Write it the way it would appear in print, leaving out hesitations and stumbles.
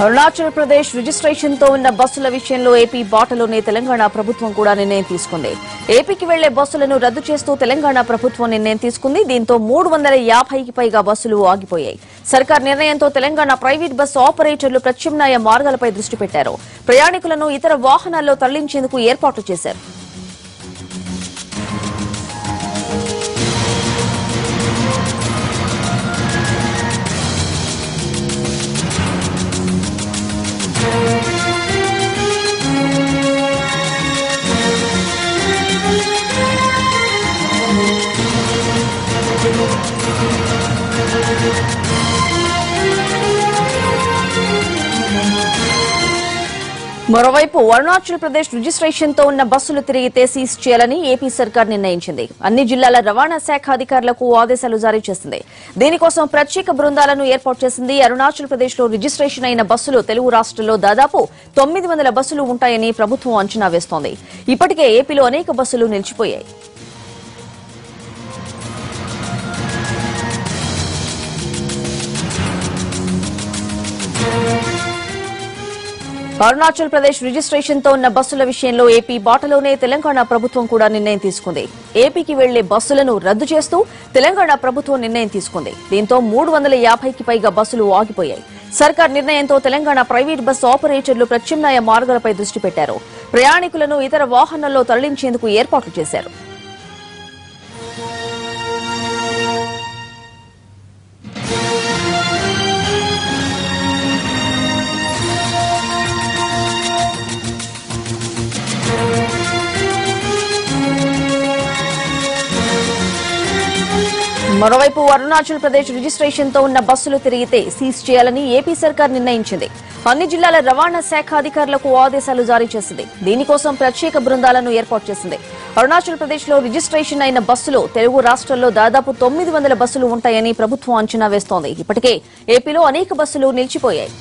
Arunachal Pradesh registration తో ఉన్న బస్సుల విషయంలో ఏపీ బాటలోనే తెలంగాణ ప్రభుత్వం కూడా నిర్ణయం తీసుకుంది. ఏపీకి వెళ్లే బస్సులను రద్దు చేస్తూ తెలంగాణ ప్రభుత్వం నిర్ణయం తీసుకుంది. దీంతో 350కి పైగా బస్సులు ఆగిపోయాయి. సర్కార్ నిర్ణయంతో తెలంగాణ ప్రైవేట్ బస్సు ఆపరేటర్లు ప్రత్యామ్నాయ మార్గాలపై దృష్టి పెట్టారు. ప్రయాణికులను ఇతర వాహనాల్లో తరలించేందుకు ఏర్పాట్లు చేశారు. మరోవైపు అరుణాచల్ ప్రదేశ్ రిజిస్ట్రేషన్ తో ఉన్న బస్సులు తిరిగితే సీజ్ చేయాలని ఏపీ సర్కార్ నిర్ణయించింది. అన్ని జిల్లాల రవాణా శాఖ అధికారులకు ఆదేశాలు జారీ చేసింది. దీనికోసం ప్రత్యేక బృందాలను ఏర్పాటు చేసింది. అరుణాచల్ ప్రదేశ్ లో రిజిస్ట్రేషన్ అయిన బస్సులు తెలుగు రాష్ట్రాల్లో దాదాపు 900 బస్సులు ఉంటాయని ప్రభుత్వం అంచనా వేస్తోంది. ఇప్పటికే ఏపీలో అనేక బస్సులు నిలిచిపోయాయి. అరుణాచల్ ప్రదేశ్ రిజిస్ట్రేషన్ తో ఉన్న బస్సుల విషయంలో ఏపీ బాటలోనే తెలంగాణ ప్రభుత్వం కూడా నిర్ణయం తీసుకుంది. ఏపీకి వెళ్లే బస్సులను రద్దు చేస్తూ తెలంగాణ ప్రభుత్వం నిర్ణయం తీసుకుంది. దీంతో 350కి పైగా బస్సులు ఆగిపోయాయి. సర్కార్ నిర్ణయంతో తెలంగాణ ప్రైవేట్ బస్సు ఆపరేటర్లు ప్రత్యామ్నాయ మార్గాలపై దృష్టి పెట్టారు. ప్రయాణికులను ఇతర వాహనాల్లో తరలించేందుకు ఏర్పాట్లు చేశారు. మరోవైపు అరుణాచల్ ప్రదేశ్ రిజిస్ట్రేషన్ తో ఉన్న బస్సులు తిరిగితే సీజ్ చేయాలని ఏపీ సర్కార్ నిర్ణయించింది. అన్ని జిల్లాల రవాణా శాఖ అధికారులకు ఆదేశాలు జారీ చేసింది. దీనికోసం ప్రత్యేక బృందాలను ఏర్పాటు చేసింది. అరుణాచల్ ప్రదేశ్ లో రిజిస్ట్రేషన్ అయిన బస్సులు తెలుగు రాష్ట్రాల్లో దాదాపు 900 బస్సులు ఉంటాయని ప్రభుత్వం అంచనా వేస్తోంది. ఇప్పటికే ఏపీలో అనేక బస్సులు నిలిచిపోయాయి.